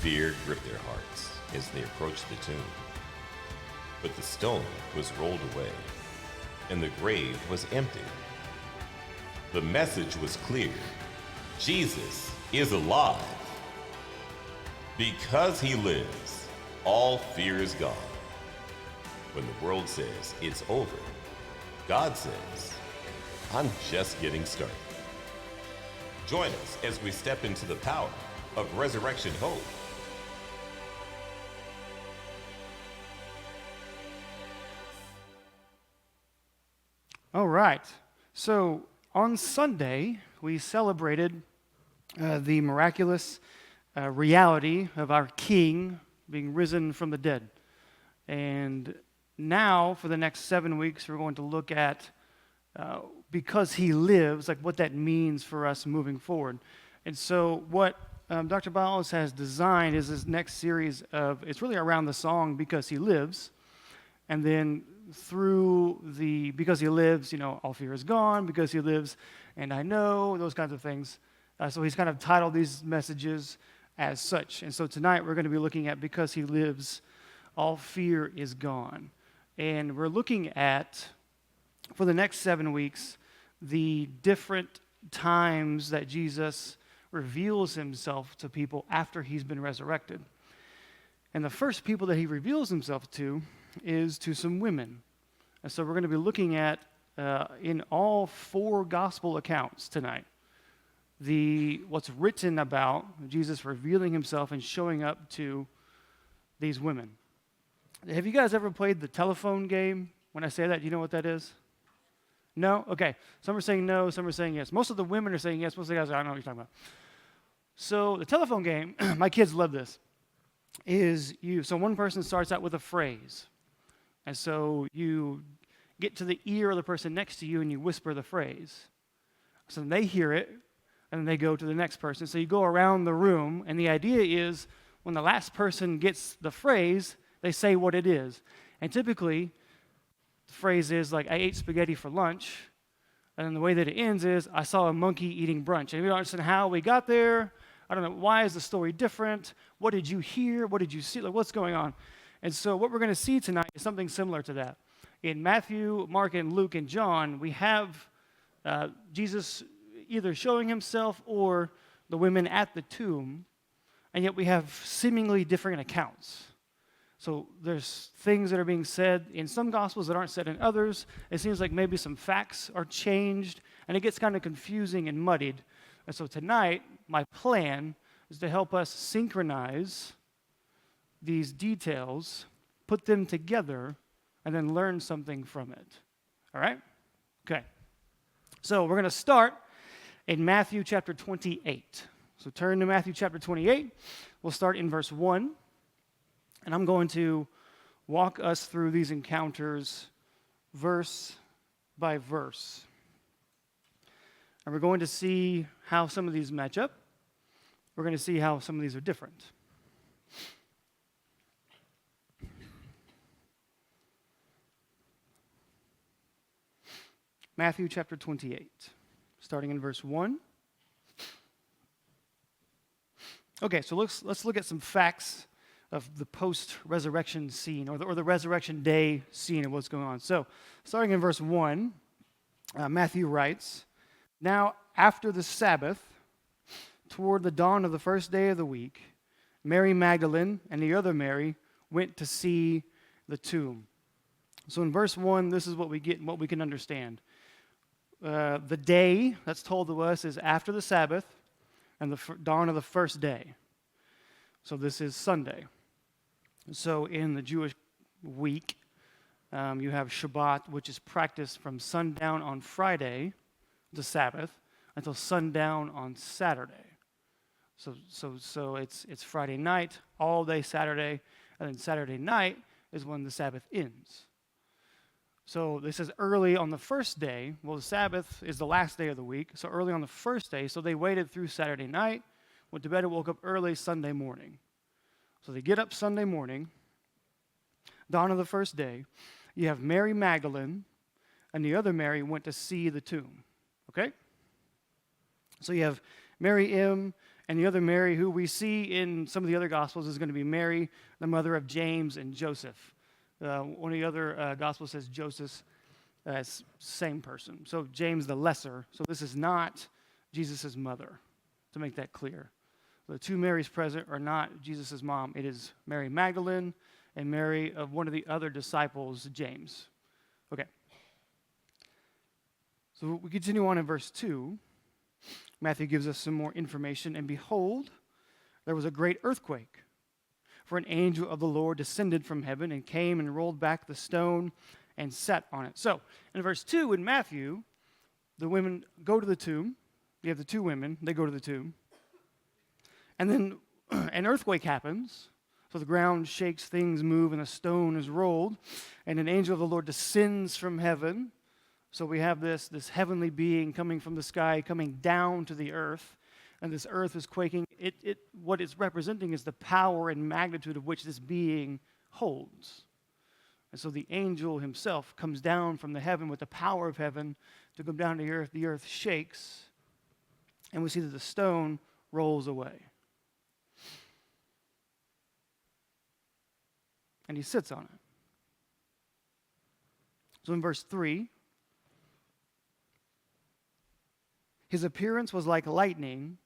Fear gripped their hearts as they approached the tomb. But the stone was rolled away, and the grave was empty. The message was clear. Jesus is alive. Because he lives, all fear is gone. When the world says it's over, God says, I'm just getting started. Join us as we step into the power of resurrection hope. All right. So on Sunday, we celebrated the miraculous reality of our King being risen from the dead. And now, for the next 7 weeks, we're going to look at because he lives, like what that means for us moving forward. And so what Dr. Biles has designed is this next series of, it's really around the song Because He Lives. And then through the Because He Lives, all fear is gone, because he lives, and I know, those kinds of things. So he's kind of titled these messages as such. And so tonight we're going to be looking at Because He Lives, all fear is gone. And we're looking at, for the next 7 weeks, the different times that Jesus reveals himself to people after he's been resurrected. And the first people that he reveals himself to is to some women. And so we're going to be looking at, in all 4 gospel accounts tonight, what's written about Jesus revealing himself and showing up to these women. Have you guys ever played the telephone game? When I say that, do you know what that is? No? Okay. Some are saying no, some are saying yes. Most of the women are saying yes, most of the guys are, I don't know what you're talking about. So the telephone game, my kids love this, so one person starts out with a phrase. And so you get to the ear of the person next to you and you whisper the phrase. So they hear it, and then they go to the next person. So you go around the room, and the idea is when the last person gets the phrase, they say what it is. And typically, the phrase is like, I ate spaghetti for lunch. And then the way that it ends is, I saw a monkey eating brunch. And we don't understand how we got there. I don't know, why is the story different? What did you hear? What did you see? Like, what's going on? And so what we're going to see tonight is something similar to that. In Matthew, Mark, and Luke, and John, we have Jesus either showing himself or the women at the tomb, and yet we have seemingly different accounts. So there's things that are being said in some Gospels that aren't said in others. It seems like maybe some facts are changed, and it gets kind of confusing and muddied. And so tonight, my plan is to help us synchronize these details, put them together, and then learn something from it. All right? Okay. So we're going to start in Matthew chapter 28. So turn to Matthew chapter 28. We'll start in verse 1. And I'm going to walk us through these encounters verse by verse. And we're going to see how some of these match up. We're going to see how some of these are different. Matthew chapter 28, starting in verse 1. Okay, so let's look at some facts of the post-resurrection scene, or the resurrection day scene of what's going on. So, starting in verse 1, Matthew writes, Now after the Sabbath, toward the dawn of the first day of the week, Mary Magdalene and the other Mary went to see the tomb. So in verse 1, this is what we get and what we can understand. The day that's told to us is after the Sabbath and the dawn of the first day. So this is Sunday. So in the Jewish week, you have Shabbat, which is practiced from sundown on Friday, the Sabbath, until sundown on Saturday. So it's Friday night, all day Saturday, and then Saturday night is when the Sabbath ends. So this is early on the first day. Well, the Sabbath is the last day of the week, so early on the first day. So they waited through Saturday night, went to bed and woke up early Sunday morning. So they get up Sunday morning, dawn of the first day. You have Mary Magdalene, and the other Mary went to see the tomb. Okay? So you have Mary M. And the other Mary, who we see in some of the other Gospels, is going to be Mary, the mother of James and Joseph. One of the other Gospels says Joseph, same person. So James the Lesser. So this is not Jesus' mother, to make that clear. The two Marys present are not Jesus' mom. It is Mary Magdalene and Mary of one of the other disciples, James. Okay. So we continue on in verse 2. Matthew gives us some more information. And behold, there was a great earthquake. For an angel of the Lord descended from heaven and came and rolled back the stone and sat on it. So, in verse 2 in Matthew, the women go to the tomb. You have the two women. They go to the tomb. And then an earthquake happens. So the ground shakes, things move, and a stone is rolled. And an angel of the Lord descends from heaven. So we have this heavenly being coming from the sky, coming down to the earth. And this earth is quaking. What it's representing is the power and magnitude of which this being holds. And so the angel himself comes down from the heaven with the power of heaven to come down to the earth. The earth shakes. And we see that the stone rolls away. And he sits on it. So in verse 3, his appearance was like lightning,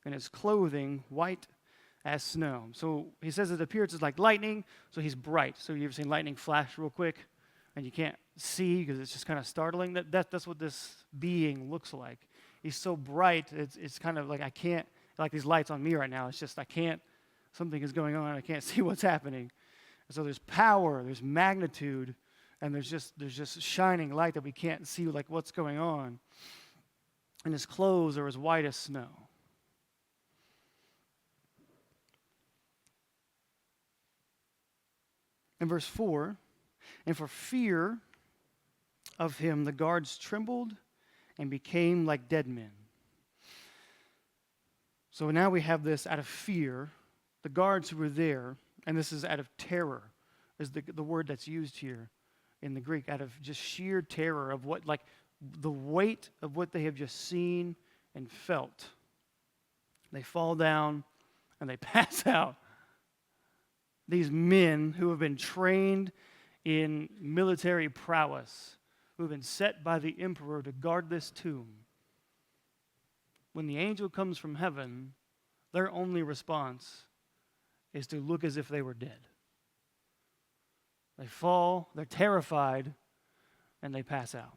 and his clothing white as snow. So he says his appearance is like lightning, so he's bright. So you ever seen lightning flash real quick, and you can't see because it's just kind of startling? That's what this being looks like. He's so bright, it's kind of like I can't, like these lights on me right now, it's just I can't, something is going on, I can't see what's happening. So there's power, there's magnitude, and there's just shining light that we can't see, like what's going on. And his clothes are as white as snow. In verse 4, and for fear of him, the guards trembled and became like dead men. So now we have this out of fear. The guards who were there, and this is out of terror, is the word that's used here in the Greek, out of just sheer terror of what, like the weight of what they have just seen and felt. They fall down and they pass out. These men who have been trained in military prowess, who have been set by the emperor to guard this tomb, when the angel comes from heaven, their only response is to look as if they were dead. They fall, they're terrified, and they pass out.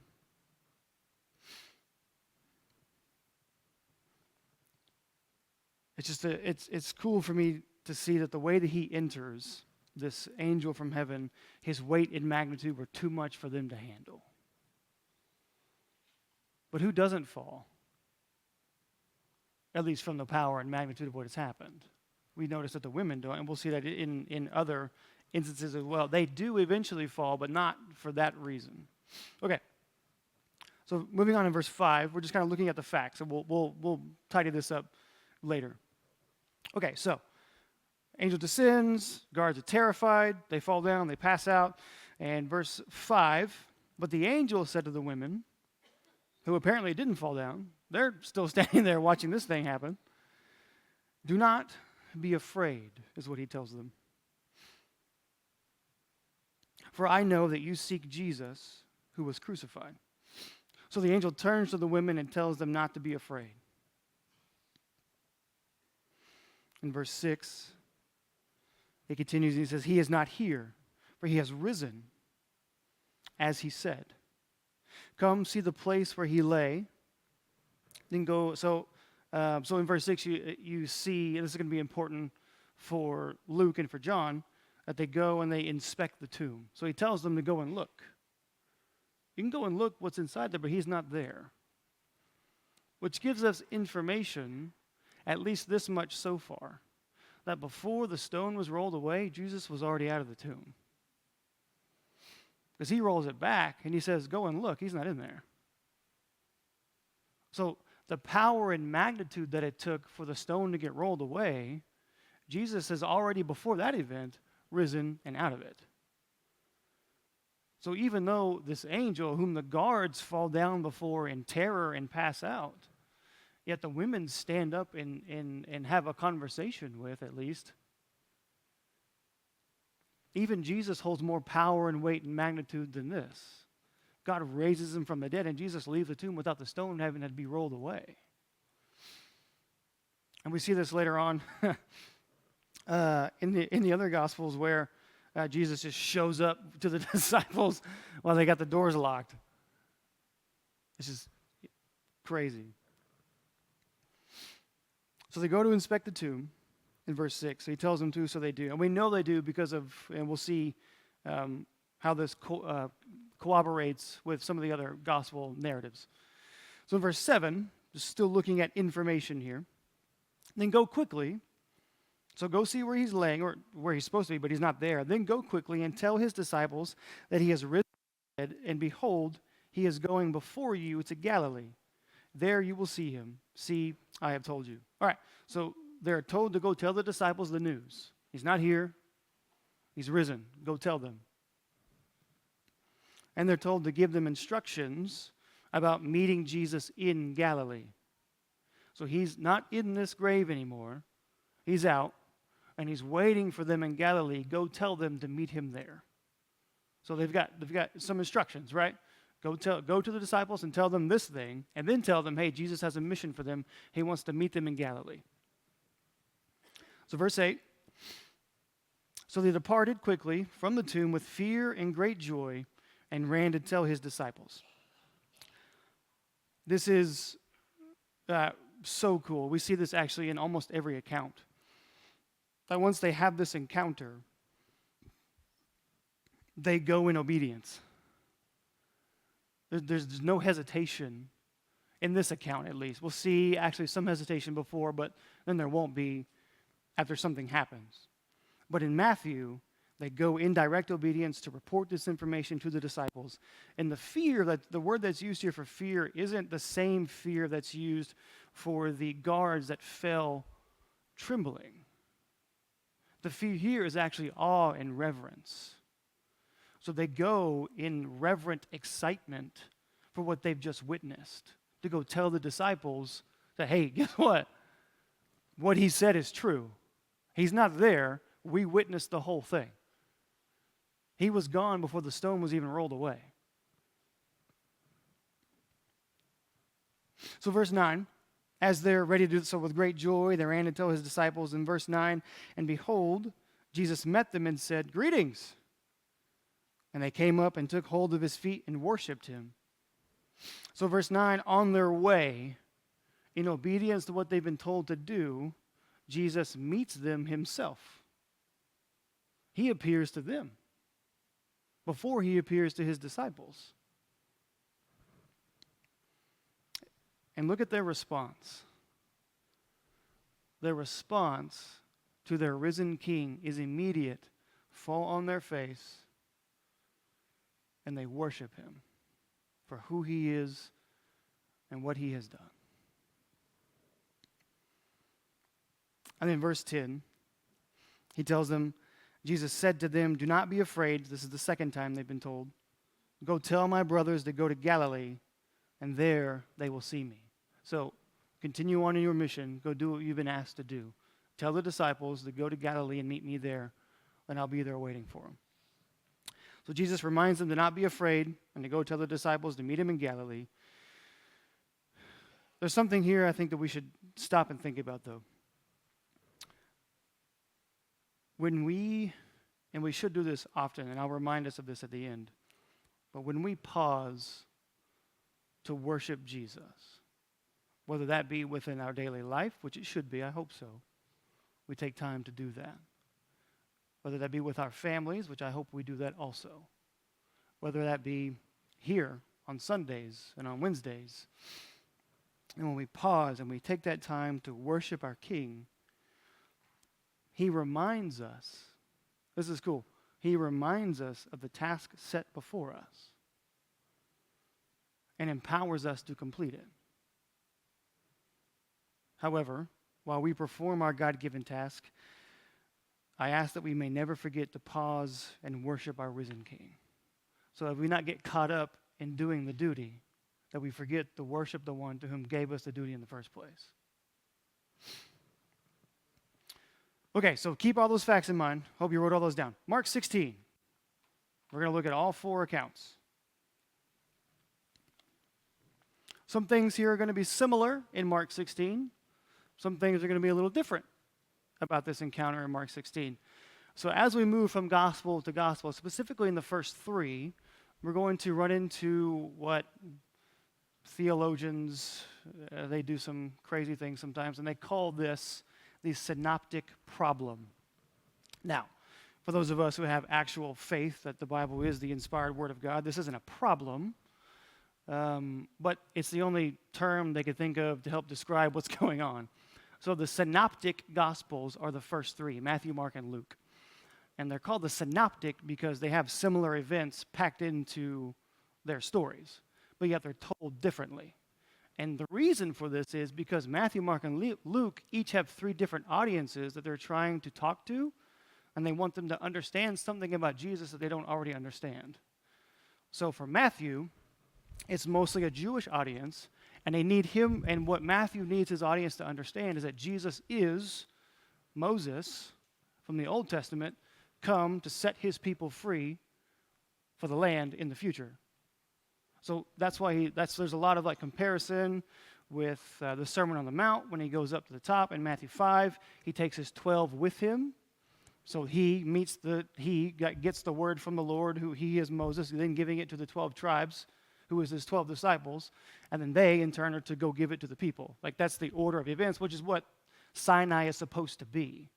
It's just it's cool for me to see that the way that he enters, this angel from heaven, his weight and magnitude were too much for them to handle. But who doesn't fall? At least from the power and magnitude of what has happened. We notice that the women don't, and we'll see that in other instances as well. They do eventually fall, but not for that reason. Okay. So moving on in verse 5, we're just kind of looking at the facts, and we'll tidy this up later. Okay, so angel descends, guards are terrified, they fall down, they pass out. And verse 5, but the angel said to the women, who apparently didn't fall down, they're still standing there watching this thing happen. Do not be afraid, is what he tells them. For I know that you seek Jesus, who was crucified. So the angel turns to the women and tells them not to be afraid. In verse 6, he continues and he says, he is not here, for he has risen, as he said. Come see the place where he lay. Then go. So in verse 6, you see, and this is going to be important for Luke and for John, that they go and they inspect the tomb. So he tells them to go and look. You can go and look what's inside there, but he's not there. Which gives us information, at least this much so far, that before the stone was rolled away, Jesus was already out of the tomb. Because he rolls it back and he says, go and look, he's not in there. So the power and magnitude that it took for the stone to get rolled away, Jesus has already, before that event, risen and out of it. So even though this angel, whom the guards fall down before in terror and pass out, yet the women stand up and have a conversation with, at least. Even Jesus holds more power and weight and magnitude than this. God raises him from the dead, and Jesus leaves the tomb without the stone having to be rolled away. And we see this later on in the other Gospels where Jesus just shows up to the disciples while they got the doors locked. It's just crazy. So they go to inspect the tomb in verse 6. So he tells them to, so they do. And we know they do because of, and we'll see how this corroborates with some of the other gospel narratives. So in verse 7, just still looking at information here. Then go quickly. So go see where he's laying, or where he's supposed to be, but he's not there. Then go quickly and tell his disciples that he has risen from the dead, and behold, he is going before you to Galilee. There you will see him. See, I have told you. All right, so they're told to go tell the disciples the news. He's not here. He's risen. Go tell them. And they're told to give them instructions about meeting Jesus in Galilee. So he's not in this grave anymore. He's out, and he's waiting for them in Galilee. Go tell them to meet him there. So they've got some instructions, right? Go to the disciples and tell them this thing, and then tell them, hey, Jesus has a mission for them. He wants to meet them in Galilee. So verse 8, so they departed quickly from the tomb with fear and great joy and ran to tell his disciples. This is so cool. We see this actually in almost every account. That once they have this encounter, they go in obedience. There's no hesitation in this account, at least. We'll see actually some hesitation before, but then there won't be after something happens. But in Matthew, they go in direct obedience to report this information to the disciples. And the word that's used here for fear isn't the same fear that's used for the guards that fell trembling. The fear here is actually awe and reverence. So they go in reverent excitement for what they've just witnessed, to go tell the disciples that, hey, guess what? What he said is true. He's not there. We witnessed the whole thing. He was gone before the stone was even rolled away. So verse 9, as they're ready to do so with great joy, they ran to tell his disciples in verse 9, and behold, Jesus met them and said, greetings. And they came up and took hold of his feet and worshiped him. So verse 9, on their way, in obedience to what they've been told to do, Jesus meets them himself. He appears to them before he appears to his disciples. And look at their response. Their response to their risen king is immediate. Fall on their face, and they worship him for who he is and what he has done. And in verse 10, he tells them, Jesus said to them, do not be afraid. This is the second time they've been told. Go tell my brothers to go to Galilee, and there they will see me. So continue on in your mission. Go do what you've been asked to do. Tell the disciples to go to Galilee and meet me there, and I'll be there waiting for them. So Jesus reminds them to not be afraid and to go tell the disciples to meet him in Galilee. There's something here I think that we should stop and think about, though. When we, and we should do this often, and I'll remind us of this at the end, but when we pause to worship Jesus, whether that be within our daily life, which it should be, I hope so, we take time to do that. Whether that be with our families, which I hope we do that also. Whether that be here on Sundays and on Wednesdays. And when we pause and we take that time to worship our King, he reminds us, this is cool, he reminds us of the task set before us and empowers us to complete it. However, while we perform our God-given task, I ask that we may never forget to pause and worship our risen King. So that we not get caught up in doing the duty, that we forget to worship the one to whom gave us the duty in the first place. Okay, so keep all those facts in mind. Hope you wrote all those down. Mark 16. We're going to look at all four accounts. Some things here are going to be similar in Mark 16. Some things are going to be a little different about this encounter in Mark 16. So as we move from gospel to gospel, specifically in the first three, we're going to run into what theologians, they do some crazy things sometimes, and they call this the synoptic problem. Now, for those of us who have actual faith that the Bible is the inspired Word of God, this isn't a problem, but it's the only term they could think of to help describe what's going on. So the synoptic gospels are the first three, Matthew, Mark, and Luke. And they're called the synoptic because they have similar events packed into their stories, but yet they're told differently. And the reason for this is because Matthew, Mark, and Luke each have three different audiences that they're trying to talk to, and they want them to understand something about Jesus that they don't already understand. So for Matthew, it's mostly a Jewish audience, and they need him, and what Matthew needs his audience to understand is that Jesus is Moses from the Old Testament come to set his people free for the land in the future. So that's why there's a lot of like comparison with the Sermon on the Mount when he goes up to the top in Matthew 5. He takes his 12 with him. So he gets the word from the Lord, who he is Moses, then giving it to the 12 tribes, who is his 12 disciples, and then they in turn are to go give it to the people. Like that's the order of events, which is what Sinai is supposed to be.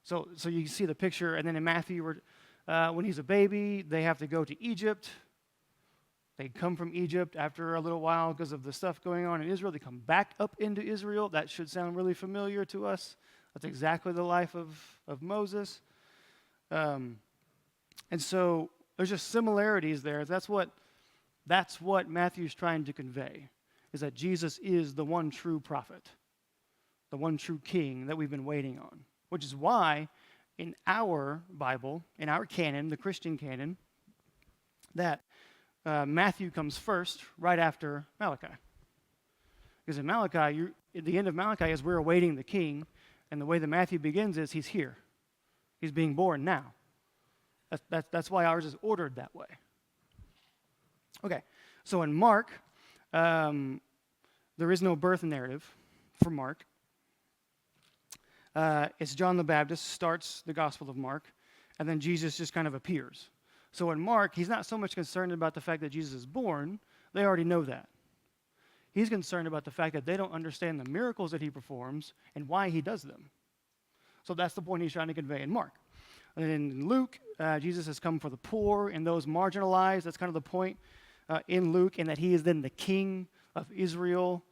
So you see the picture, and then in Matthew, when he's a baby, they have to go to Egypt. They come from Egypt after a little while because of the stuff going on in Israel. They come back up into Israel. That should sound really familiar to us. That's exactly the life of Moses. And so there's just similarities there. That's what Matthew's trying to convey, is that Jesus is the one true prophet, the one true king that we've been waiting on, which is why in our Bible, in our canon, the Christian canon, that Matthew comes first, right after Malachi. Because in Malachi, at the end of Malachi, as we're awaiting the king, and the way that Matthew begins is he's here. He's being born now. That's why ours is ordered that way. Okay, so in Mark, there is no birth narrative for Mark. It's John the Baptist starts the Gospel of Mark, and then Jesus just kind of appears. So in Mark, he's not so much concerned about the fact that Jesus is born. They already know that. He's concerned about the fact that they don't understand the miracles that he performs and why he does them. So that's the point he's trying to convey in Mark. And in Luke, Jesus has come for the poor and those marginalized. That's kind of the point in Luke, and that he is then the king of Israel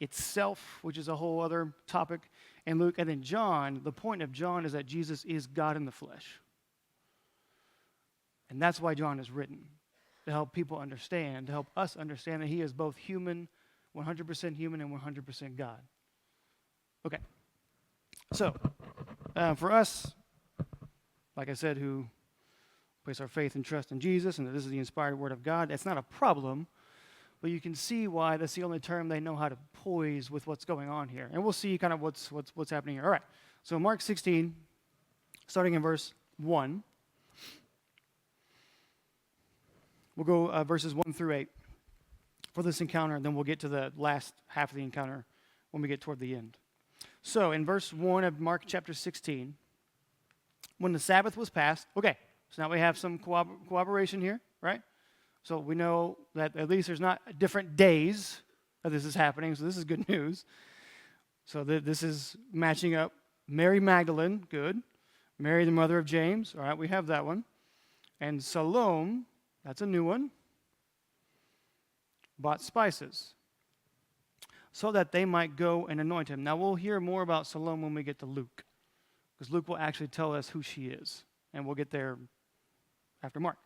itself, which is a whole other topic in Luke. And then John, the point of John is that Jesus is God in the flesh. And that's why John is written, to help people understand, to help us understand that he is both human, 100% human, and 100% God. Okay. So, for us, like I said, who place our faith and trust in Jesus, and that this is the inspired Word of God, it's not a problem, but you can see why that's the only term they know how to poise with what's going on here. And we'll see kind of what's happening here. All right. So Mark 16, starting in verse 1. We'll go verses 1 through 8 for this encounter, and then we'll get to the last half of the encounter when we get toward the end. So in verse 1 of Mark chapter 16, when the Sabbath was passed, okay, so now we have some cooperation here, right? So we know that at least there's not different days that this is happening, so this is good news. So this is matching up. Mary Magdalene, good. Mary, the mother of James, all right, we have that one. And Salome, that's a new one, bought spices so that they might go and anoint him. Now, we'll hear more about Salome when we get to Luke, because Luke will actually tell us who she is, and we'll get there after Mark.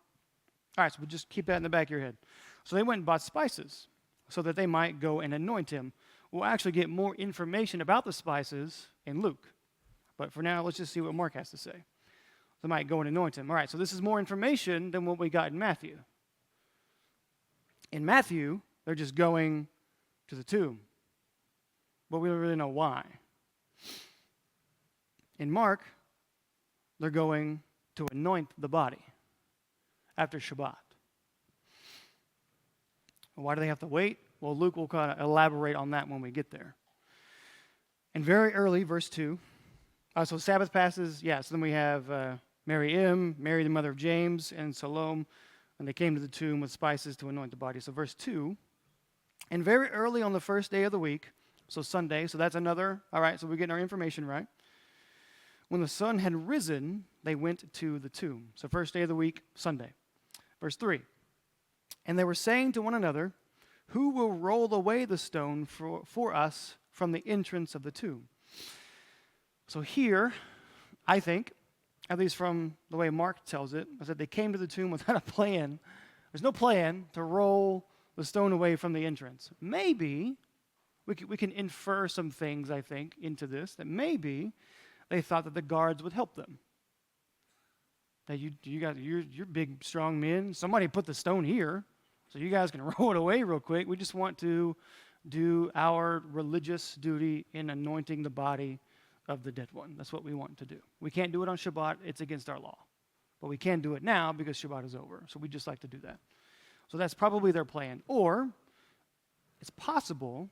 All right, so we'll just keep that in the back of your head. So they went and bought spices so that they might go and anoint him. We'll actually get more information about the spices in Luke, but for now, let's just see what Mark has to say. They might go and anoint him. All right, so this is more information than what we got in Matthew. In Matthew, They're just going to the tomb. But we don't really know why. In Mark, they're going to anoint the body after Shabbat. Why do they have to wait? Well, Luke will kind of elaborate on that when we get there. And very early, verse 2, so Sabbath passes, so then we have Mary M., Mary the mother of James, and Salome, and they came to the tomb with spices to anoint the body. So verse 2, and very early on the first day of the week, so Sunday, so that's another, all right, so we're getting our information right. When the sun had risen, they went to the tomb. So first day of the week, Sunday. Verse 3, and they were saying to one another, who will roll away the stone for us from the entrance of the tomb? So here, I think, at least from the way Mark tells it, is that they came to the tomb without a plan. There's no plan to roll the stone away from the entrance. Maybe, we can infer some things, I think, into this, that maybe they thought that the guards would help them. That you guys, you're big, strong men. Somebody put the stone here, so you guys can roll it away real quick. We just want to do our religious duty in anointing the body of the dead one. That's what we want to do. We can't do it on Shabbat. It's against our law. But we can do it now because Shabbat is over. So we just like to do that. So that's probably their plan. Or it's possible,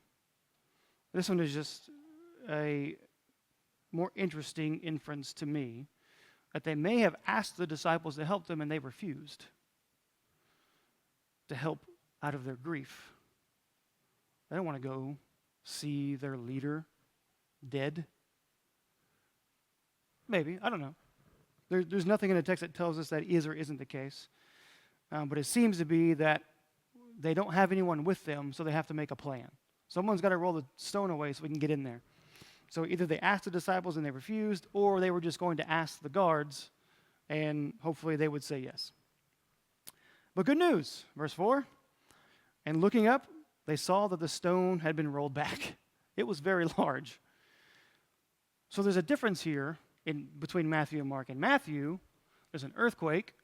this one is just a more interesting inference to me, that they may have asked the disciples to help them and they refused to help out of their grief. They don't want to go see their leader dead. Maybe, I don't know. There's nothing in the text that tells us that is or isn't the case. But it seems to be that they don't have anyone with them, so they have to make a plan. Someone's got to roll the stone away so we can get in there. So either they asked the disciples and they refused, or they were just going to ask the guards, and hopefully they would say yes. But good news, verse 4. And looking up, they saw that the stone had been rolled back. It was very large. So there's a difference here between Matthew and Mark. In Matthew, there's an earthquake.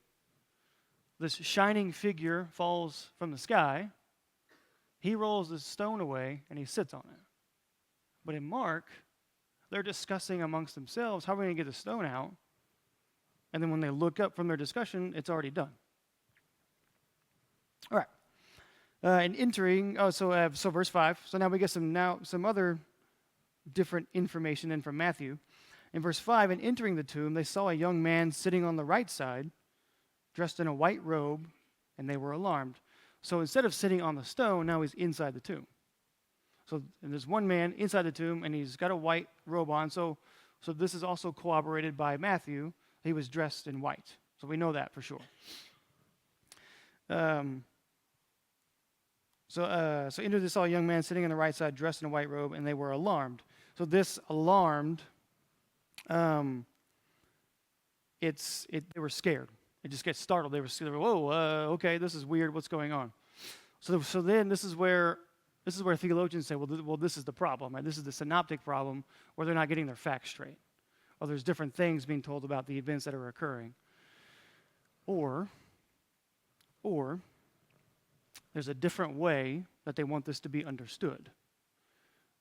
This shining figure falls from the sky. He rolls the stone away, and he sits on it. But in Mark, they're discussing amongst themselves how we're going to get the stone out. And then when they look up from their discussion, it's already done. All right. And entering, so verse 5. So now we get some other different information in from Matthew. In verse 5, and entering the tomb, they saw a young man sitting on the right side, dressed in a white robe, and they were alarmed. So instead of sitting on the stone, now he's inside the tomb. So there's one man inside the tomb, and he's got a white robe on. So this is also corroborated by Matthew. He was dressed in white. So we know that for sure. So entered they saw a young man sitting on the right side, dressed in a white robe, and they were alarmed. So this alarmed, they were scared. It just gets startled. They were whoa, okay, this is weird. What's going on? So then this is where theologians say, well, this is the problem. Right? This is the synoptic problem where they're not getting their facts straight. Or there's different things being told about the events that are occurring. Or there's a different way that they want this to be understood.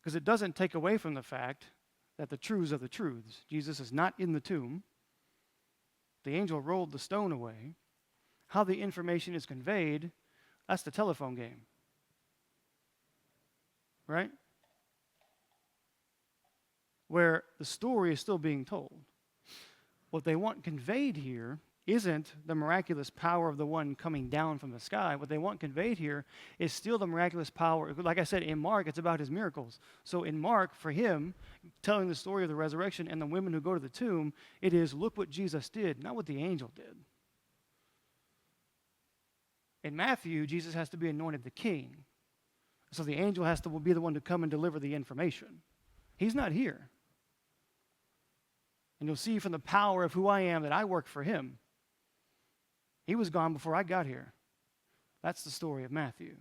Because it doesn't take away from the fact that the truths are the truths. Jesus is not in the tomb. The angel rolled the stone away. How the information is conveyed, that's the telephone game. Right? Where the story is still being told. What they want conveyed here isn't the miraculous power of the one coming down from the sky. What they want conveyed here is still the miraculous power. Like I said, in Mark, it's about his miracles. So in Mark, for him, telling the story of the resurrection and the women who go to the tomb, it is, look what Jesus did, not what the angel did. In Matthew, Jesus has to be anointed the king. So the angel has to be the one to come and deliver the information. He's not here. And you'll see from the power of who I am that I work for him. He was gone before I got here. That's the story of Matthew.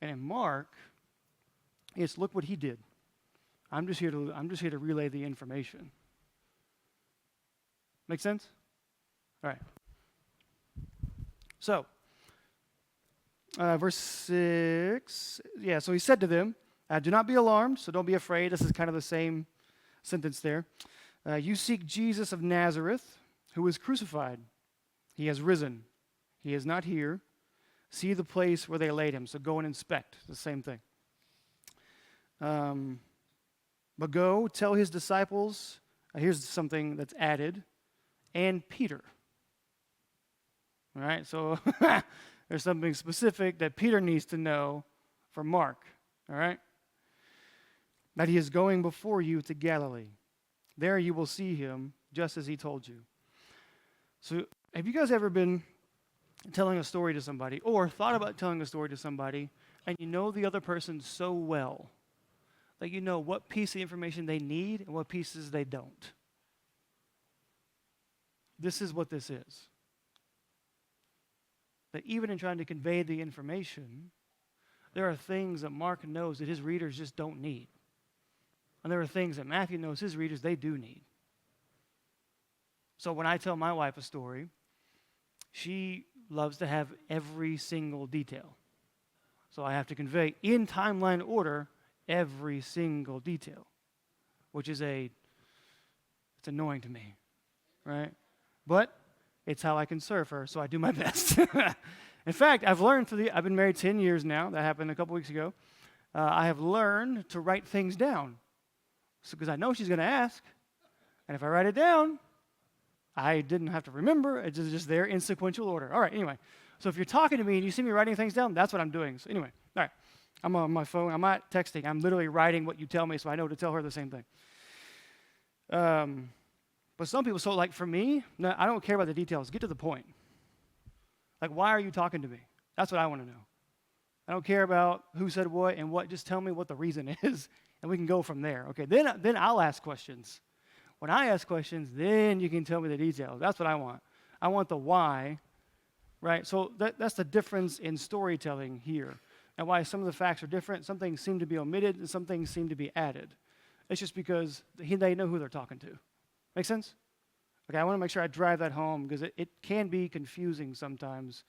And in Mark, it's look what he did. I'm just here to relay the information. Make sense? All right. So, Verse 6. Yeah, so he said to them, do not be alarmed, so don't be afraid. This is kind of the same sentence there. You seek Jesus of Nazareth, who was crucified. He has risen. He is not here. See the place where they laid him. So go and inspect. The same thing. But go, tell his disciples. Here's something that's added. And Peter. All right, so there's something specific that Peter needs to know from Mark. All right? That he is going before you to Galilee. There you will see him, just as he told you. So have you guys ever been telling a story to somebody, or thought about telling a story to somebody, and you know the other person so well, like you know what piece of information they need and what pieces they don't? This is what this is. That even in trying to convey the information, there are things that Mark knows that his readers just don't need. And there are things that Matthew knows his readers they do need. So when I tell my wife a story, she loves to have every single detail. So I have to convey in timeline order every single detail, which is it's annoying to me, right? But it's how I can serve her, so I do my best. In fact, I've been married 10 years now. That happened a couple weeks ago. I have learned to write things down because I know she's going to ask. And if I write it down, I didn't have to remember. It's just there in sequential order. All right, anyway. So if you're talking to me and you see me writing things down, that's what I'm doing. So anyway, all right. I'm on my phone. I'm not texting. I'm literally writing what you tell me so I know to tell her the same thing. But some people, so like for me, no, I don't care about the details. Get to the point. Like, why are you talking to me? That's what I want to know. I don't care about who said what and what. Just tell me what the reason is, and we can go from there. Okay, then I'll ask questions. When I ask questions, then you can tell me the details. That's what I want. I want the why, right? So that's the difference in storytelling here, and why some of the facts are different. Some things seem to be omitted, and some things seem to be added. It's just because they know who they're talking to. Make sense? Okay, I want to make sure I drive that home because it can be confusing sometimes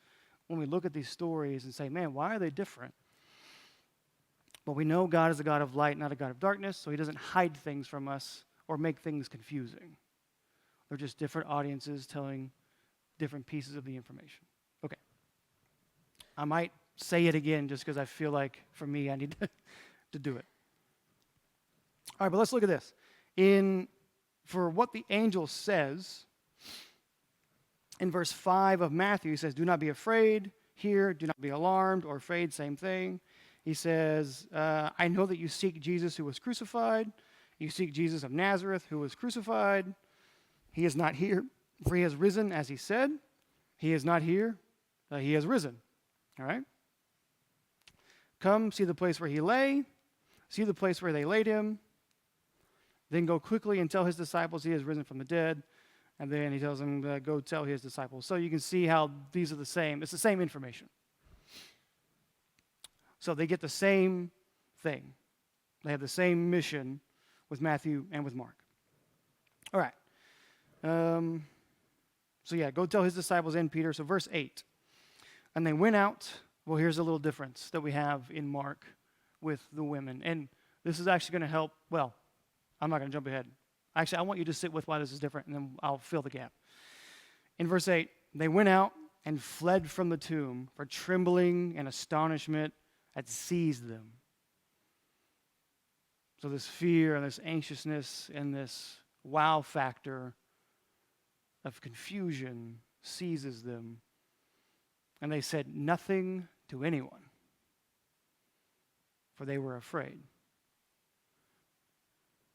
when we look at these stories and say, man, why are they different? But we know God is a God of light, not a God of darkness, so he doesn't hide things from us or make things confusing. They're just different audiences telling different pieces of the information. Okay. I might say it again just because I feel like, for me, I need to do it. All right, but let's look at this. For what the angel says, in verse 5 of Matthew, he says, do not be afraid. Here, do not be alarmed or afraid, same thing. He says, I know that you seek Jesus who was crucified. You seek Jesus of Nazareth who was crucified. He is not here, for he has risen as he said. He is not here, he has risen. All right? Come, see the place where he lay. See the place where they laid him. Then go quickly and tell his disciples he has risen from the dead. And then he tells them, go tell his disciples. So you can see how these are the same. It's the same information. So they get the same thing. They have the same mission with Matthew and with Mark. All right. So yeah, go tell his disciples and Peter. So verse 8. And they went out. Well, here's a little difference that we have in Mark with the women. And this is actually going to help. Well, I'm not going to jump ahead. Actually, I want you to sit with why this is different, and then I'll fill the gap. In verse 8, they went out and fled from the tomb, for trembling and astonishment had seized them. So this fear and this anxiousness and this wow factor of confusion seizes them. And they said nothing to anyone, for they were afraid.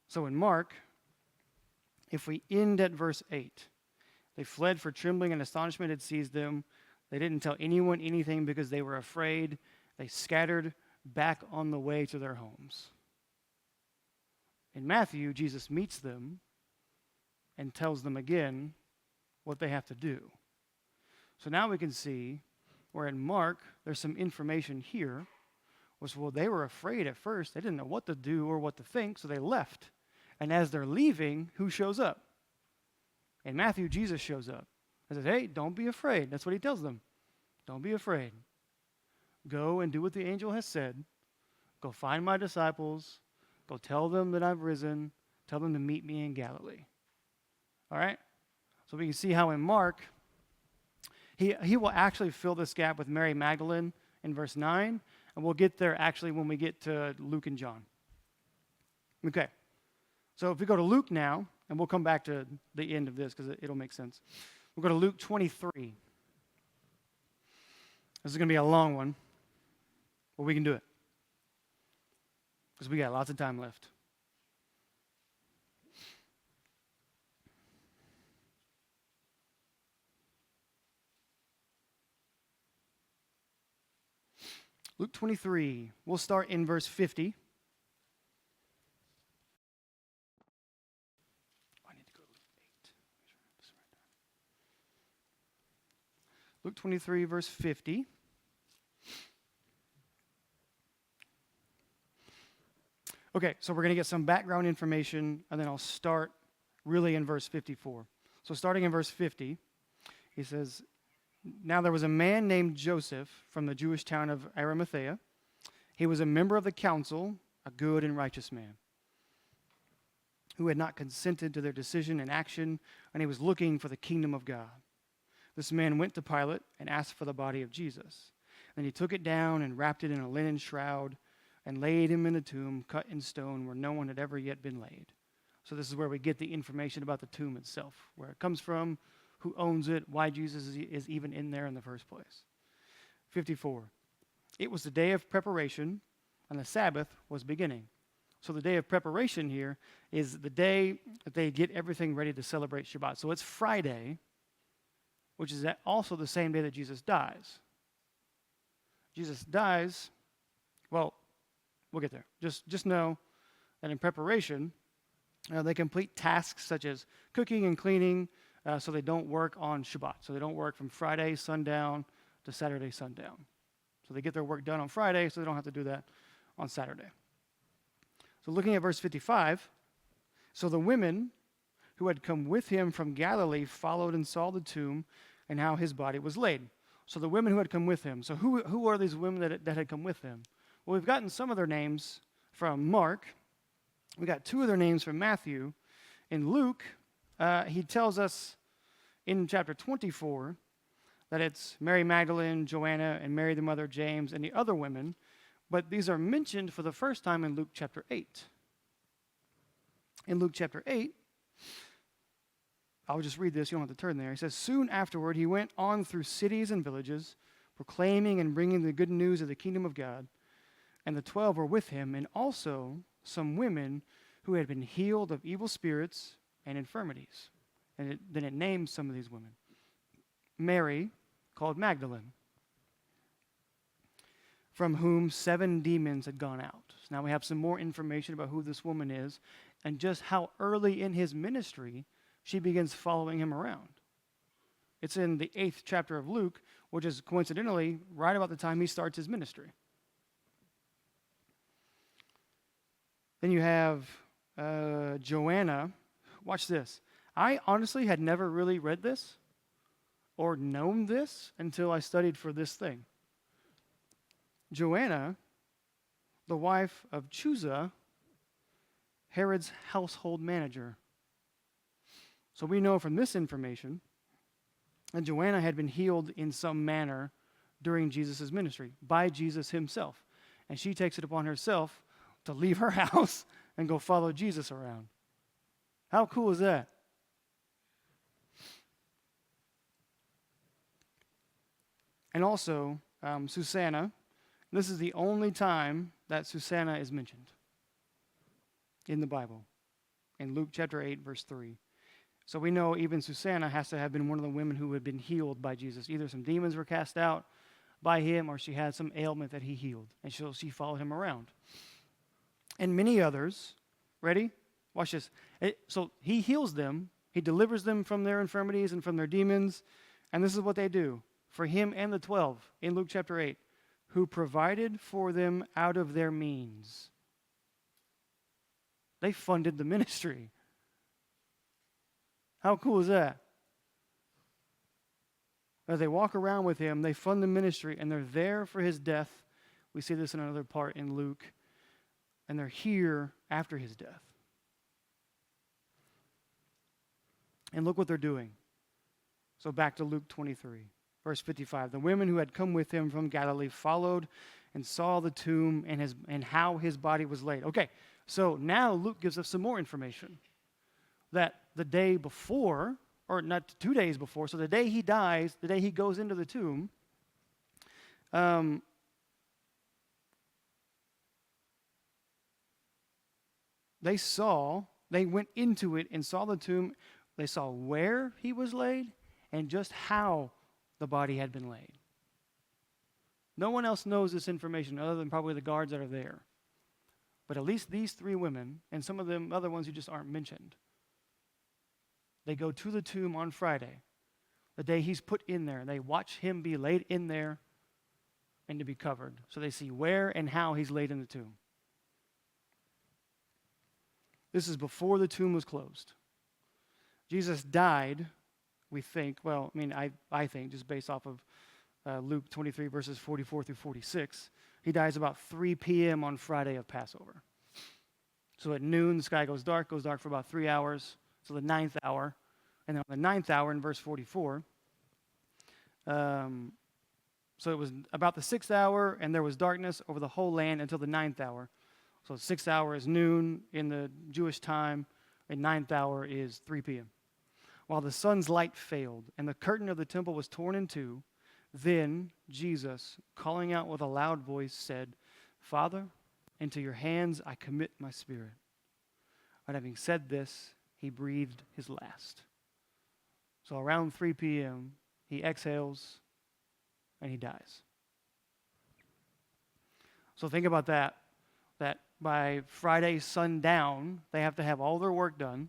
So in Mark, if we end at verse 8, they fled for trembling and astonishment had seized them. They didn't tell anyone anything because they were afraid. They scattered back on the way to their homes. In Matthew, Jesus meets them and tells them again what they have to do. So now we can see where in Mark, there's some information here. Well, they were afraid at first. They didn't know what to do or what to think, so they left. And as they're leaving, who shows up? In Matthew, Jesus shows up. He says, hey, don't be afraid. That's what he tells them. Don't be afraid. Go and do what the angel has said. Go find my disciples. Go tell them that I've risen. Tell them to meet me in Galilee. All right? So we can see how in Mark, he will actually fill this gap with Mary Magdalene in verse 9, and we'll get there actually when we get to Luke and John. Okay. So if we go to Luke now, and we'll come back to the end of this because it'll make sense. We'll go to Luke 23. This is going to be a long one, but we can do it because we got lots of time left. Luke 23, we'll start in verse 50. I need to go to Luke 8. Luke 23, verse 50. Okay, so we're going to get some background information, and then I'll start really in verse 54. So starting in verse 50, he says, "Now there was a man named Joseph from the Jewish town of Arimathea. He was a member of the council, a good and righteous man, who had not consented to their decision and action, and he was looking for the kingdom of God. This man went to Pilate and asked for the body of Jesus. Then he took it down and wrapped it in a linen shroud and laid him in a tomb cut in stone where no one had ever yet been laid." So this is where we get the information about the tomb itself, where it comes from, who owns it, why Jesus is even in there in the first place. 54. It was the day of preparation, and the Sabbath was beginning. So the day of preparation here is the day that they get everything ready to celebrate Shabbat. So it's Friday, which is also the same day that Jesus dies. Jesus dies, well, we'll get there. Just know that in preparation, they complete tasks such as cooking and cleaning, so they don't work on Shabbat. So they don't work from Friday sundown to Saturday sundown. So they get their work done on Friday, so they don't have to do that on Saturday. So looking at verse 55, so the women who had come with him from Galilee followed and saw the tomb and how his body was laid. So the women who had come with him. So who are these women that had come with him? Well, we've gotten some of their names from Mark. We got two of their names from Matthew. In Luke, he tells us in chapter 24 that it's Mary Magdalene, Joanna, and Mary the mother of James, and the other women, but these are mentioned for the first time in Luke chapter 8. In Luke chapter 8, I'll just read this, you don't have to turn there. He says, "Soon afterward he went on through cities and villages, proclaiming and bringing the good news of the kingdom of God. And the 12 were with him, and also some women who had been healed of evil spirits and infirmities." And then it names some of these women. Mary, called Magdalene, from whom 7 demons had gone out. So now we have some more information about who this woman is and just how early in his ministry she begins following him around. It's in the 8th chapter of Luke, which is coincidentally right about the time he starts his ministry. Then you have Joanna. Watch this. I honestly had never really read this or known this until I studied for this thing. Joanna, the wife of Chusa, Herod's household manager. So we know from this information that Joanna had been healed in some manner during Jesus' ministry by Jesus himself. And she takes it upon herself to leave her house and go follow Jesus around. How cool is that? And also, Susanna. This is the only time that Susanna is mentioned in the Bible, in Luke chapter 8, verse 3. So we know even Susanna has to have been one of the women who had been healed by Jesus. Either some demons were cast out by him or she had some ailment that he healed. And so she followed him around. And many others, ready? Watch this. So he heals them. He delivers them from their infirmities and from their demons. And this is what they do for him and the 12 in Luke chapter 8, who provided for them out of their means. They funded the ministry. How cool is that? As they walk around with him, they fund the ministry, and they're there for his death. We see this in another part in Luke. And they're here after his death. And look what they're doing. So back to Luke 23, verse 55. The women who had come with him from Galilee followed and saw the tomb and how his body was laid. Okay, so now Luke gives us some more information. That the day before, or not 2 days before, so the day he dies, the day he goes into the tomb, they went into it and saw the tomb. They saw where he was laid and just how the body had been laid. No one else knows this information other than probably the guards that are there. But at least these three women, and some of them other ones who just aren't mentioned, they go to the tomb on Friday, the day he's put in there, and they watch him be laid in there and to be covered. So they see where and how he's laid in the tomb. This is before the tomb was closed. Jesus died, we think, well, I think, just based off of Luke 23, verses 44 through 46, he dies about 3 p.m. on Friday of Passover. So at noon, the sky goes dark for about 3 hours, so the 9th hour. And then on the 9th hour in verse 44, so it was about the 6th hour, and there was darkness over the whole land until the 9th hour. So 6th hour is noon in the Jewish time, and 9th hour is 3 p.m. While the sun's light failed, and the curtain of the temple was torn in two, then Jesus, calling out with a loud voice, said, Father, into your hands I commit my spirit. And having said this, he breathed his last. So around 3 p.m., he exhales and he dies. So think about that by Friday sundown, they have to have all their work done,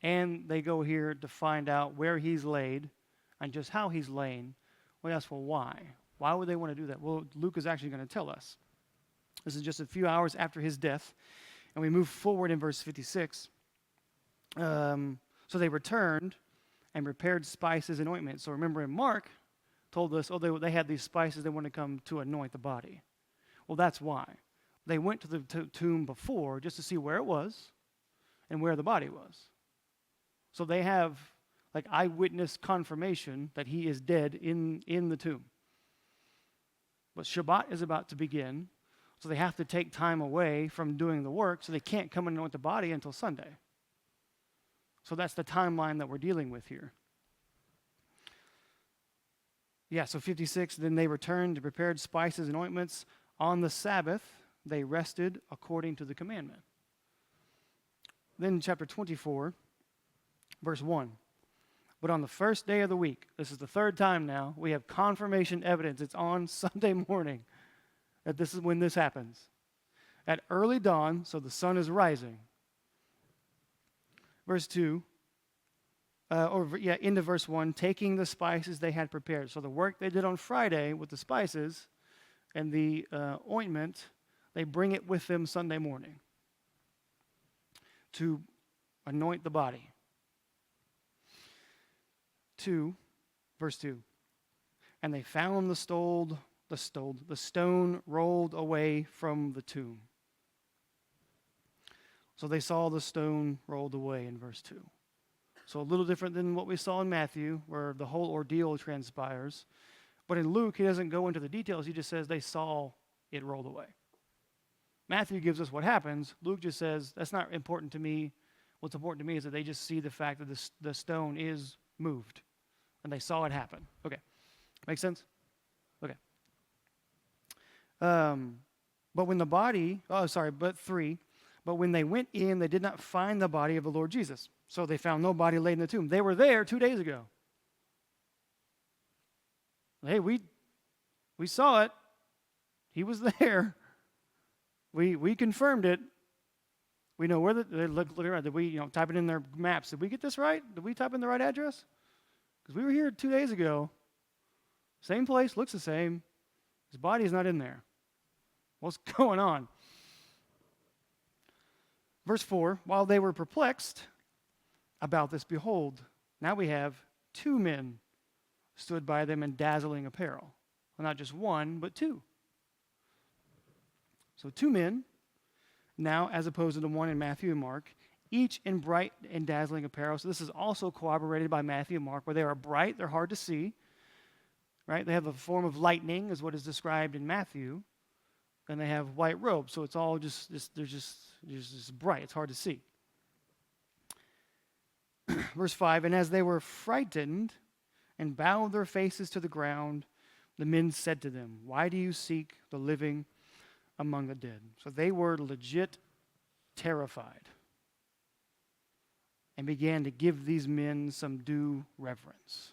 and they go here to find out where he's laid and just how he's laying. We ask, well, why? Why would they want to do that? Well, Luke is actually going to tell us. This is just a few hours after his death, and we move forward in verse 56. So they returned and prepared spices and ointments. So remember, in Mark told us, they had these spices they wanted to come to anoint the body. Well, that's why. They went to the tomb before just to see where it was and where the body was. So they have like eyewitness confirmation that he is dead in the tomb. But Shabbat is about to begin, so they have to take time away from doing the work, so they can't come and anoint the body until Sunday. So that's the timeline that we're dealing with here. Yeah, so 56, then they returned and prepared spices and ointments. On the Sabbath, they rested according to the commandment. Then chapter 24, verse 1. But on the first day of the week, this is the third time now, we have confirmation evidence. It's on Sunday morning that this is when this happens. At early dawn, so the sun is rising. Verse 2, into verse 1, taking the spices they had prepared. So the work they did on Friday with the spices and the ointment, they bring it with them Sunday morning to anoint the body. Verse 2, and they found the stone rolled away from the tomb. So they saw the stone rolled away in verse 2. So a little different than what we saw in Matthew, where the whole ordeal transpires. But in Luke, he doesn't go into the details. He just says they saw it rolled away. Matthew gives us what happens. Luke just says, that's not important to me. What's important to me is that they just see the fact that the stone is moved. And they saw it happen. Okay. Make sense? Okay. But when they went in, they did not find the body of the Lord Jesus. So they found no body laid in the tomb. They were there 2 days ago. Hey, we saw it. He was there. We confirmed it. We know where they look around. Did we type it in their maps? Did we get this right? Did we type in the right address? Because we were here 2 days ago. Same place, looks the same. His body is not in there. What's going on? Verse 4, while they were perplexed about this, behold, now we have 2 men stood by them in dazzling apparel. Well, not just one, but two. So two men, now as opposed to the one in Matthew and Mark, each in bright and dazzling apparel. So this is also corroborated by Matthew and Mark, where they are bright, they're hard to see, right? They have a form of lightning, is what is described in Matthew, and they have white robes. So it's all they're just bright. It's hard to see. Verse 5, and as they were frightened and bowed their faces to the ground, the men said to them, why do you seek the living among the dead? So they were legit terrified and began to give these men some due reverence.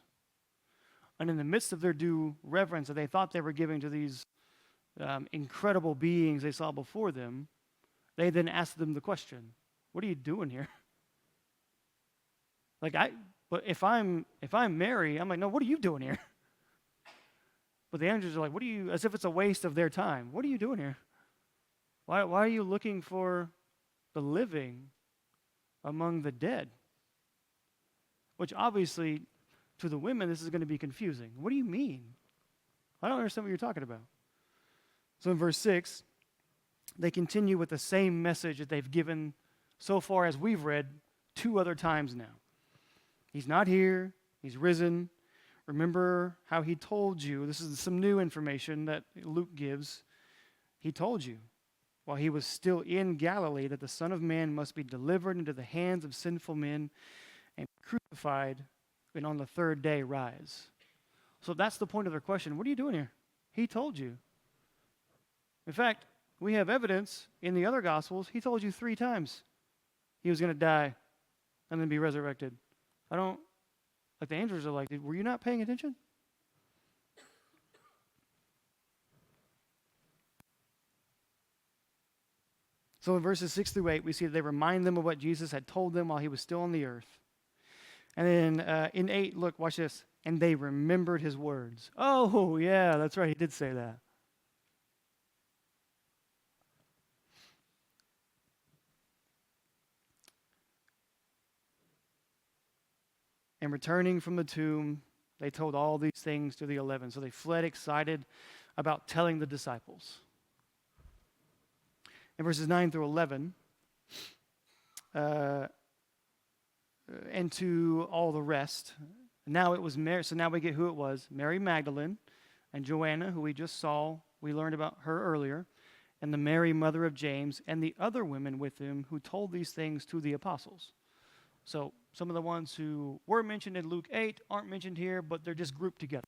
And in the midst of their due reverence that they thought they were giving to these incredible beings they saw before them, they then asked them the question, what are you doing here? But if I'm Mary, I'm like, no, what are you doing here? But the angels are like, as if it's a waste of their time. What are you doing here? Why are you looking for the living among the dead? Which obviously, to the women, this is going to be confusing. What do you mean? I don't understand what you're talking about. So in verse 6, they continue with the same message that they've given so far as we've read 2 other times now. He's not here. He's risen. Remember how he told you. This is some new information that Luke gives. He told you while he was still in Galilee that the Son of Man must be delivered into the hands of sinful men and crucified and on the 3rd day rise. So that's the point of their question. What are you doing here? He told you. In fact, we have evidence in the other Gospels. He told you 3 times he was going to die and then be resurrected. The angels are like, were you not paying attention? So in verses 6 through 8, we see that they remind them of what Jesus had told them while he was still on the earth. And then in 8, look, watch this. And they remembered his words. Oh, yeah, that's right. He did say that. And returning from the tomb, they told all these things to the 11. So they fled excited about telling the disciples. In verses 9 through 11, and to all the rest. Now it was Mary. So now we get who it was. Mary Magdalene and Joanna, who we just saw. We learned about her earlier. And the Mary, mother of James, and the other women with him who told these things to the apostles. So some of the ones who were mentioned in Luke 8 aren't mentioned here, but they're just grouped together.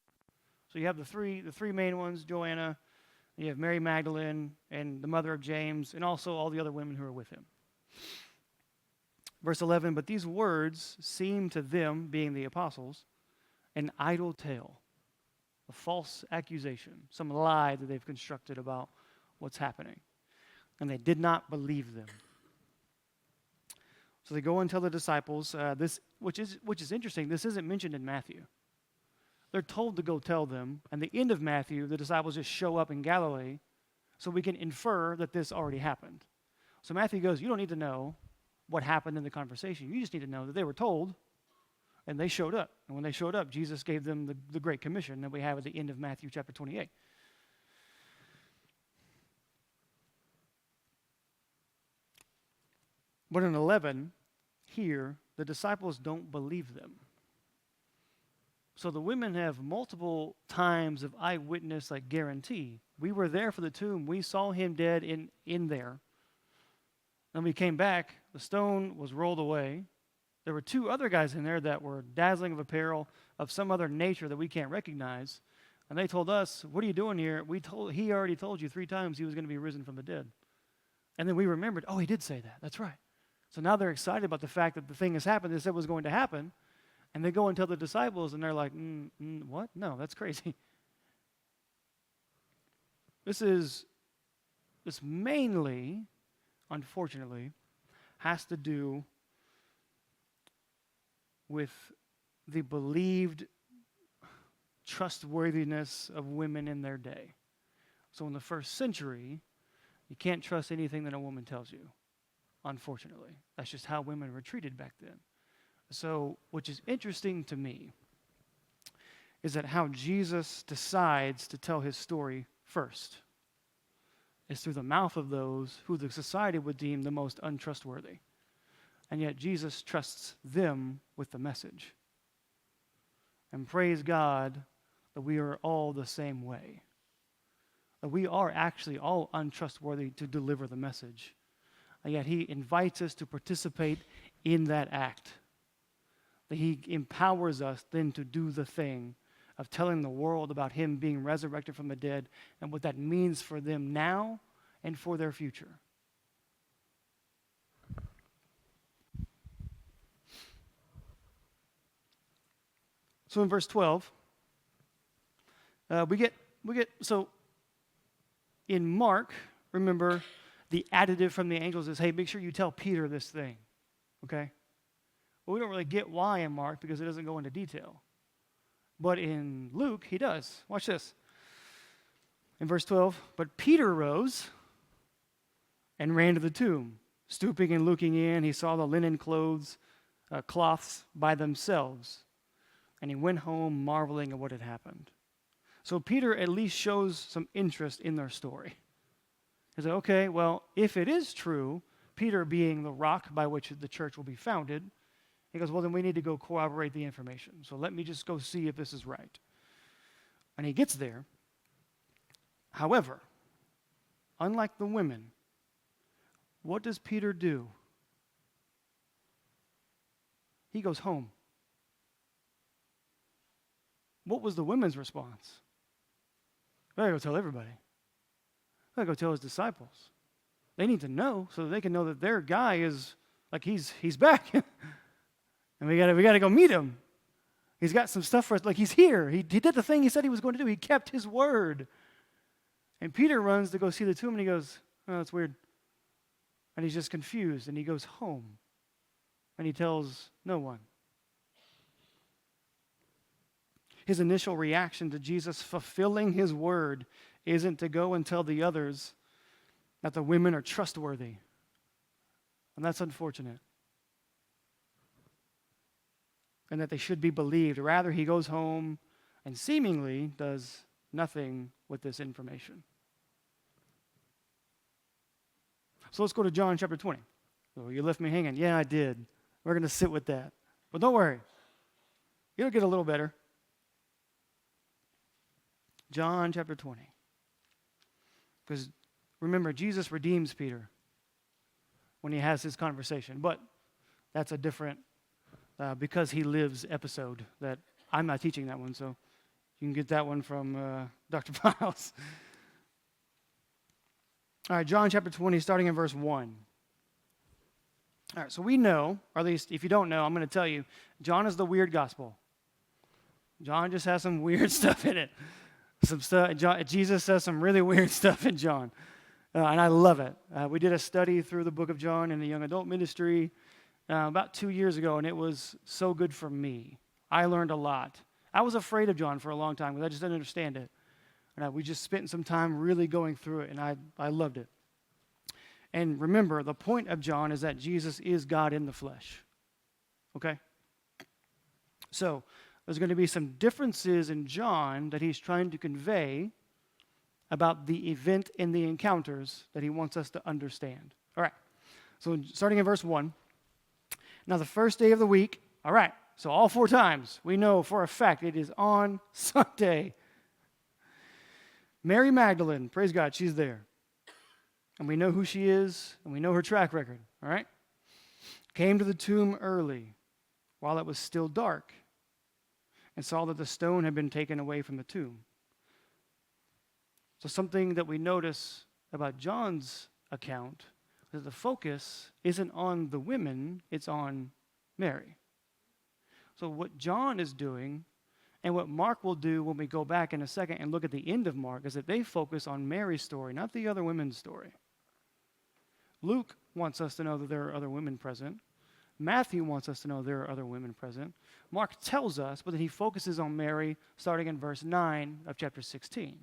So you have the three main ones, Joanna, you have Mary Magdalene, and the mother of James, and also all the other women who are with him. Verse 11, but these words seemed to them, being the apostles, an idle tale, a false accusation, some lie that they've constructed about what's happening. And they did not believe them. So they go and tell the disciples this, which is interesting. This isn't mentioned in Matthew. They're told to go tell them. And the end of Matthew, the disciples just show up in Galilee, so we can infer that this already happened. So Matthew goes, you don't need to know what happened in the conversation. You just need to know that they were told, and they showed up. And when they showed up, Jesus gave them the Great Commission that we have at the end of Matthew chapter 28. But in 11, here, the disciples don't believe them. So the women have multiple times of eyewitness guarantee. We were there for the tomb. We saw him dead in there. Then we came back. The stone was rolled away. There were 2 other guys in there that were dazzling of apparel of some other nature that we can't recognize. And they told us, what are you doing here? He already told you 3 times he was going to be risen from the dead. And then we remembered, oh, he did say that. That's right. So now they're excited about the fact that the thing has happened they said was going to happen. And they go and tell the disciples, and they're like, what? No, that's crazy. This mainly, unfortunately, has to do with the believed trustworthiness of women in their day. So in the first century, you can't trust anything that a woman tells you, unfortunately. That's just how women were treated back then. So, which is interesting to me, is that how Jesus decides to tell his story first is through the mouth of those who the society would deem the most untrustworthy. And yet Jesus trusts them with the message. And praise God that we are all the same way. That we are actually all untrustworthy to deliver the message. And yet he invites us to participate in that act. That he empowers us then to do the thing of telling the world about him being resurrected from the dead and what that means for them now and for their future. So in verse 12, we get so in Mark, remember the additive from the angels is, hey, make sure you tell Peter this thing, okay? Well, we don't really get why in Mark because it doesn't go into detail. But in Luke, he does. Watch this. In verse 12, but Peter rose and ran to the tomb. Stooping and looking in, he saw the linen cloths by themselves. And he went home marveling at what had happened. So Peter at least shows some interest in their story. He's like, okay, well, if it is true, Peter being the rock by which the church will be founded, he goes, well, then we need to go corroborate the information. So let me just go see if this is right. And he gets there. However, unlike the women, what does Peter do? He goes home. What was the women's response? I gotta go tell everybody. I gotta go tell his disciples. They need to know so that they can know that their guy is like he's back. And we gotta go meet him. He's got some stuff for us. Like he's here. He did the thing he said he was going to do. He kept his word. And Peter runs to go see the tomb and he goes, oh, that's weird. And he's just confused and he goes home. And he tells no one. His initial reaction to Jesus fulfilling his word isn't to go and tell the others that the women are trustworthy. And that's unfortunate. And that they should be believed. Rather, he goes home and seemingly does nothing with this information. So let's go to John chapter 20. So you left me hanging. Yeah, I did. We're going to sit with that. But don't worry. It'll get a little better. John chapter 20. Because remember, Jesus redeems Peter when he has his conversation. But that's a different because he lives episode that I'm not teaching that one, so you can get that one from Dr. Piles. All right, John chapter 20, starting in verse 1. All right, so we know, or at least if you don't know, I'm going to tell you, John is the weird gospel. John just has some weird stuff in it. Some stuff. Jesus says some really weird stuff in John, and I love it. We did a study through the book of John in the young adult ministry about 2 years ago, and it was so good for me. I learned a lot. I was afraid of John for a long time because I just didn't understand it. And we just spent some time really going through it, and I loved it. And remember, the point of John is that Jesus is God in the flesh. Okay? So, there's going to be some differences in John that he's trying to convey about the event and the encounters that he wants us to understand. All right. So starting in verse 1. Now the first day of the week, all right, so all 4 times, we know for a fact it is on Sunday. Mary Magdalene, praise God, she's there. And we know who she is, and we know her track record, all right? Came to the tomb early, while it was still dark, and saw that the stone had been taken away from the tomb. So something that we notice about John's account is that the focus isn't on the women, it's on Mary. So what John is doing, and what Mark will do when we go back in a second and look at the end of Mark, is that they focus on Mary's story, not the other women's story. Luke wants us to know that there are other women present. Matthew wants us to know there are other women present. Mark tells us, but then he focuses on Mary starting in verse 9 of chapter 16.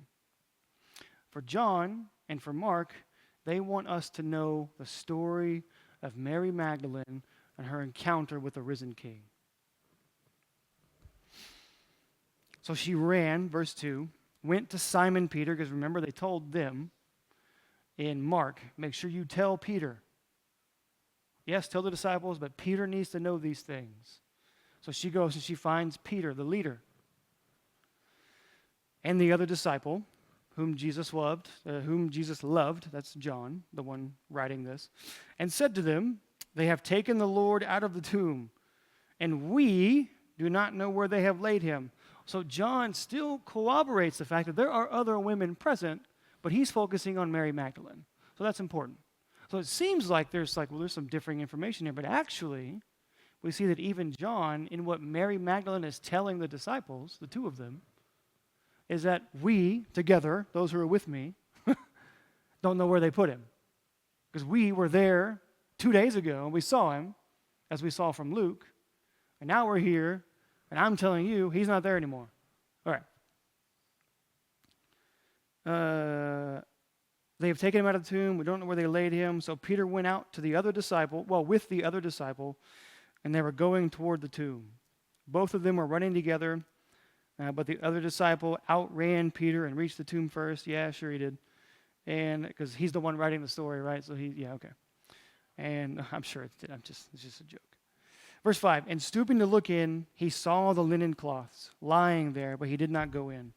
For John and for Mark, they want us to know the story of Mary Magdalene and her encounter with the risen King. So she ran, verse 2, went to Simon Peter, because remember they told them in Mark, make sure you tell Peter. Yes, tell the disciples, but Peter needs to know these things. So she goes and she finds Peter, the leader, and the other disciple whom Jesus loved, that's John, the one writing this, and said to them, they have taken the Lord out of the tomb, and we do not know where they have laid him. So John still corroborates the fact that there are other women present, but he's focusing on Mary Magdalene. So that's important. So it seems like there's some differing information here, but actually, we see that even John, in what Mary Magdalene is telling the disciples, the two of them, is that we, together, those who are with me, don't know where they put him. Because we were there 2 days ago, and we saw him, as we saw from Luke, and now we're here, and I'm telling you, he's not there anymore. All right. They have taken him out of the tomb. We don't know where they laid him. So Peter went out to the other disciple, with the other disciple, and they were going toward the tomb. Both of them were running together, but the other disciple outran Peter and reached the tomb first. Yeah, sure he did. And because he's the one writing the story, right? So okay. And I'm sure it's just a joke. Verse 5, and stooping to look in, he saw the linen cloths lying there, but he did not go in.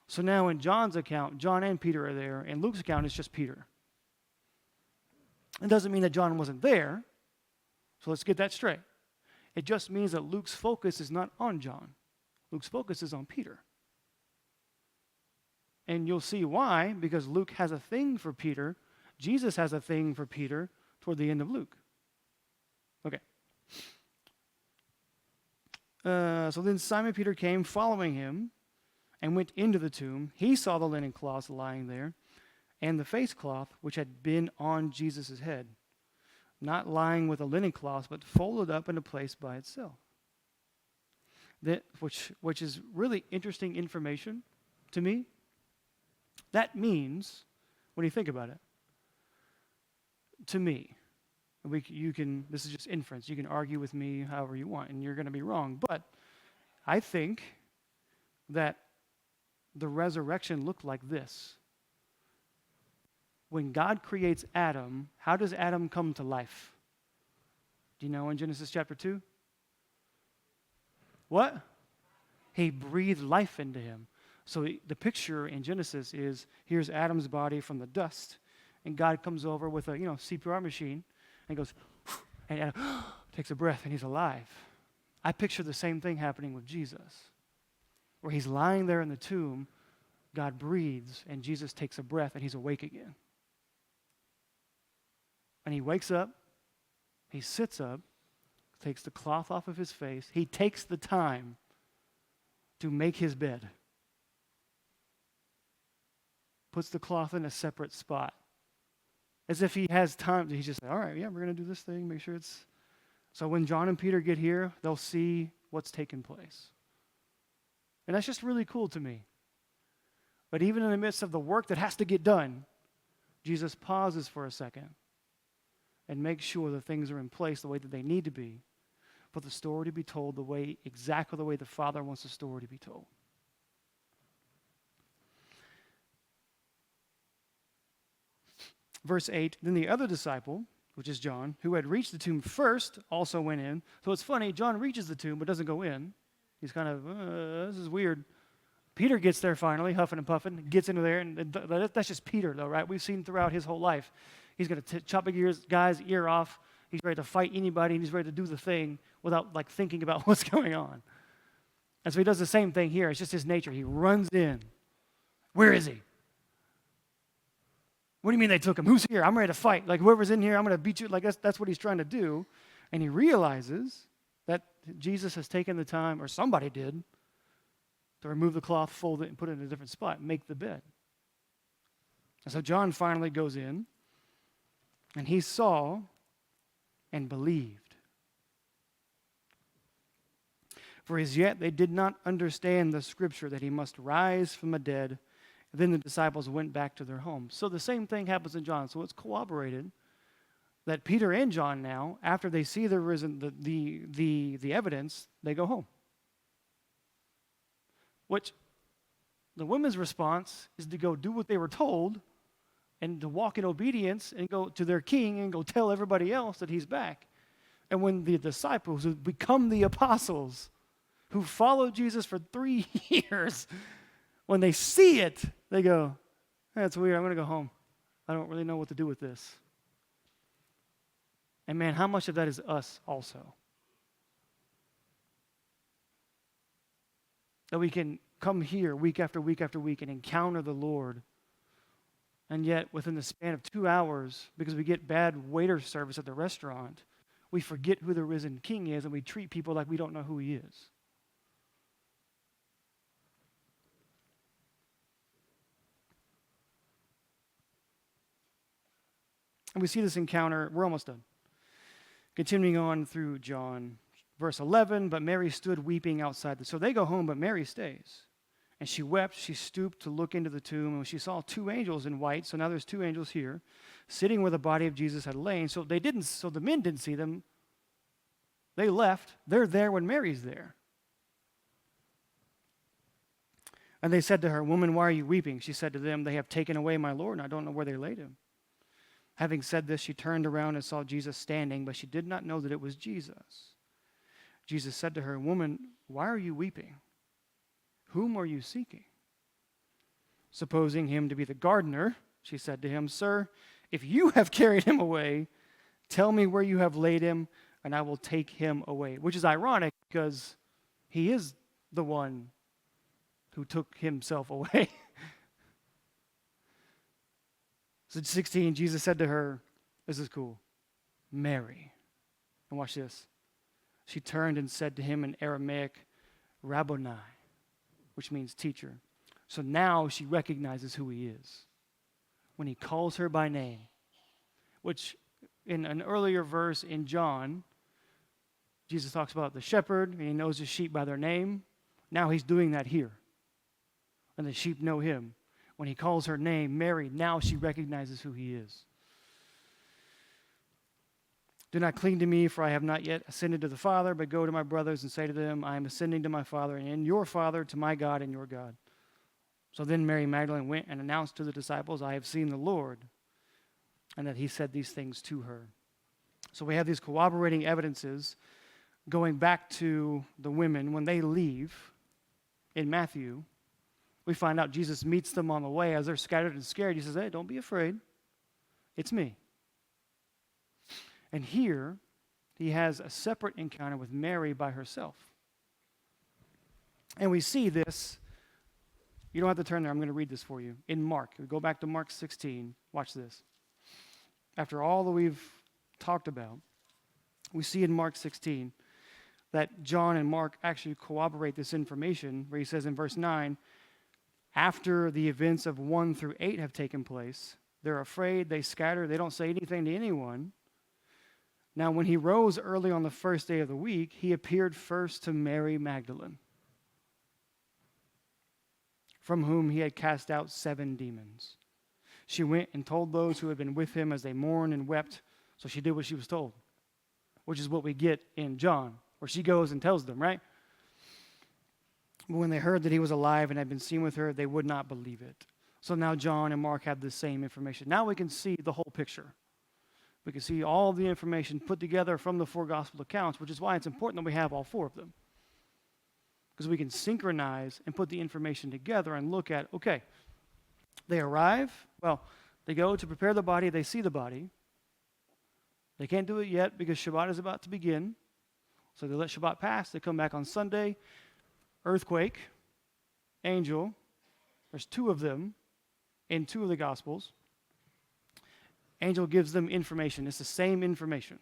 So now in John's account, John and Peter are there. In Luke's account, it's just Peter. It doesn't mean that John wasn't there. So let's get that straight. It just means that Luke's focus is not on John. Luke's focus is on Peter. And you'll see why, because Luke has a thing for Peter. Jesus has a thing for Peter toward the end of Luke. Okay. So then Simon Peter came following him and went into the tomb. He saw the linen cloths lying there and the face cloth which had been on Jesus' head, not lying with a linen cloth, but folded up in a place by itself. Which is really interesting information to me. That means, when you think about it, to me, this is just inference. You can argue with me however you want, and you're going to be wrong. But I think that the resurrection looked like this. When God creates Adam, how does Adam come to life? Do you know in Genesis chapter 2? What? He breathed life into him. So the picture in Genesis is, here's Adam's body from the dust, and God comes over with a CPR machine, and goes, and Adam takes a breath, and he's alive. I picture the same thing happening with Jesus, where he's lying there in the tomb, God breathes, and Jesus takes a breath, and he's awake again. And he wakes up, he sits up, takes the cloth off of his face, he takes the time to make his bed, puts the cloth in a separate spot, as if he has time. He's just like, all right, yeah, we're going to do this thing, make sure it's... So when John and Peter get here, they'll see what's taken place. And that's just really cool to me. But even in the midst of the work that has to get done, Jesus pauses for a second and makes sure that things are in place the way that they need to be for the story to be told exactly the way the Father wants the story to be told. Verse 8, then the other disciple, which is John, who had reached the tomb first, also went in. So it's funny, John reaches the tomb but doesn't go in. He's kind of, this is weird. Peter gets there finally, huffing and puffing, gets into there, and that's just Peter though, right? We've seen throughout his whole life. He's going to chop a guy's ear off. He's ready to fight anybody, and he's ready to do the thing without thinking about what's going on. And so he does the same thing here. It's just his nature. He runs in. Where is he? What do you mean they took him? Who's here? I'm ready to fight. Whoever's in here, I'm going to beat you. That's what he's trying to do. And he realizes that Jesus has taken the time, or somebody did, to remove the cloth, fold it, and put it in a different spot, make the bed. And so John finally goes in, and he saw and believed. For as yet they did not understand the scripture that he must rise from the dead. Then the disciples went back to their homes. So the same thing happens in John. So it's corroborated that Peter and John now, after they see the evidence, they go home. Which the women's response is to go do what they were told and to walk in obedience and go to their king and go tell everybody else that he's back. And when the disciples who become the apostles, who followed Jesus for 3 years, when they see it, they go, that's weird, I'm going to go home. I don't really know what to do with this. And man, how much of that is us also? That we can come here week after week after week and encounter the Lord, and yet within the span of 2 hours, because we get bad waiter service at the restaurant, we forget who the risen King is and we treat people like we don't know who he is. And we see this encounter, we're almost done. Continuing on through John, verse 11, but Mary stood weeping outside. So they go home, but Mary stays. And she wept, she stooped to look into the tomb, and when she saw 2 angels in white, so now there's 2 angels here, sitting where the body of Jesus had lain. So the men didn't see them. They left. They're there when Mary's there. And they said to her, "Woman, why are you weeping?" She said to them, "They have taken away my Lord, and I don't know where they laid him." Having said this, she turned around and saw Jesus standing, but she did not know that it was Jesus. Jesus said to her, "Woman, why are you weeping? Whom are you seeking?" Supposing him to be the gardener, she said to him, "Sir, if you have carried him away, tell me where you have laid him, and I will take him away." Which is ironic because he is the one who took himself away. So 16, Jesus said to her, this is cool, "Mary." And watch this. She turned and said to him in Aramaic, "Rabboni," which means teacher. So now she recognizes who he is when he calls her by name, which in an earlier verse in John, Jesus talks about the shepherd, and he knows his sheep by their name. Now he's doing that here, and the sheep know him. When he calls her name, Mary, now she recognizes who he is. "Do not cling to me, for I have not yet ascended to the Father, but go to my brothers and say to them, I am ascending to my Father and your Father, to my God and your God." So then Mary Magdalene went and announced to the disciples, "I have seen the Lord," and that he said these things to her. So we have these corroborating evidences going back to the women when they leave in Matthew. We find out Jesus meets them on the way as they're scattered and scared. He says, "Hey, don't be afraid. It's me." And here, he has a separate encounter with Mary by herself. And we see this. You don't have to turn there. I'm going to read this for you. In Mark, we go back to Mark 16. Watch this. After all that we've talked about, we see in Mark 16 that John and Mark actually corroborate this information, where he says in verse 9, after the events of 1 through 8 have taken place, they're afraid, they scatter, they don't say anything to anyone. Now, when he rose early on the first day of the week, he appeared first to Mary Magdalene, from whom he had cast out 7 demons. She went and told those who had been with him as they mourned and wept. So she did what she was told, which is what we get in John, where she goes and tells them, right? But when they heard that he was alive and had been seen with her, they would not believe it. So now John and Mark have the same information. Now we can see the whole picture. We can see all the information put together from the 4 gospel accounts, which is why it's important that we have all 4 of them. Because we can synchronize and put the information together and look at, okay, they arrive, well, they go to prepare the body, they see the body. They can't do it yet because Shabbat is about to begin. So they let Shabbat pass, they come back on Sunday, earthquake, angel, there's 2 of them in 2 of the Gospels. Angel gives them information. It's the same information.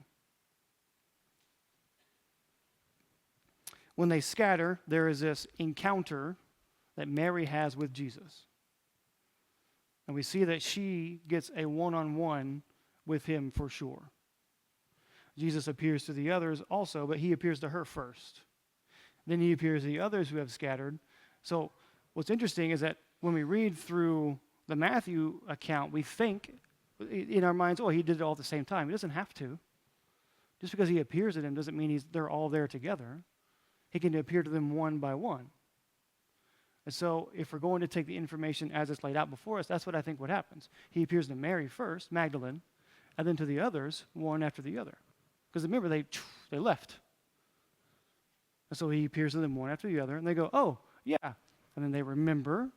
When they scatter, there is this encounter that Mary has with Jesus. And we see that she gets a one-on-one with him for sure. Jesus appears to the others also, but he appears to her first. Then he appears to the others who have scattered. So what's interesting is that when we read through the Matthew account, we think in our minds, oh, he did it all at the same time. He doesn't have to. Just because he appears to them doesn't mean they're all there together. He can appear to them one by one. And so, if we're going to take the information as it's laid out before us, that's what I think what happens. He appears to Mary first, Magdalene, and then to the others, one after the other. Because remember, they left. And so he appears to them one after the other, and they go, oh, yeah. And then they remember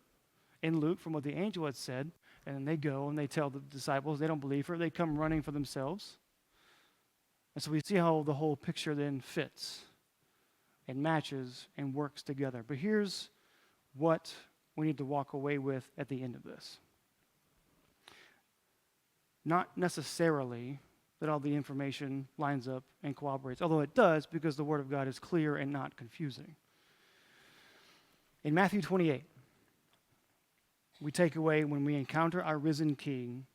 in Luke from what the angel had said, and then they go and they tell the disciples. They don't believe her. They come running for themselves. And so we see how the whole picture then fits and matches and works together. But here's what we need to walk away with at the end of this. Not necessarily that all the information lines up and cooperates, although it does because the Word of God is clear and not confusing. In Matthew 28, we take away when we encounter our risen King,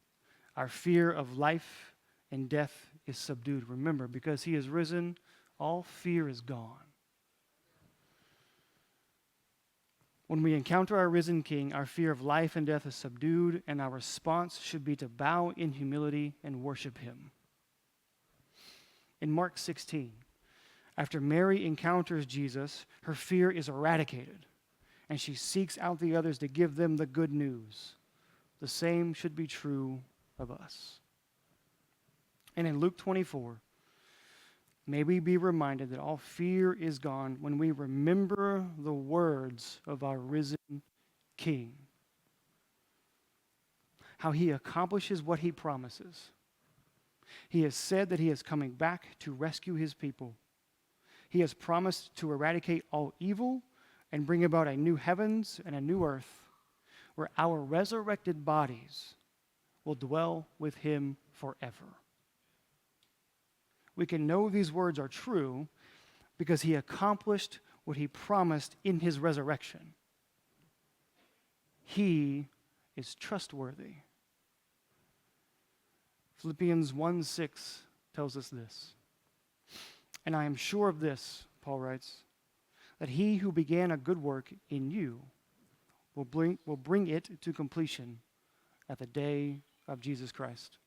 our fear of life and death is subdued. Remember, because he is risen, all fear is gone. When we encounter our risen King, our fear of life and death is subdued, and our response should be to bow in humility and worship him. In Mark 16, after Mary encounters Jesus, her fear is eradicated, and she seeks out the others to give them the good news. The same should be true of us. And in Luke 24, may we be reminded that all fear is gone when we remember the words of our risen King. How he accomplishes what he promises. He has said that he is coming back to rescue his people. He has promised to eradicate all evil and bring about a new heavens and a new earth where our resurrected bodies will dwell with him forever. We can know these words are true because he accomplished what he promised in his resurrection. He is trustworthy. Philippians 1:6 tells us this. And I am sure of this, Paul writes, that he who began a good work in you will bring it to completion at the day of Jesus Christ.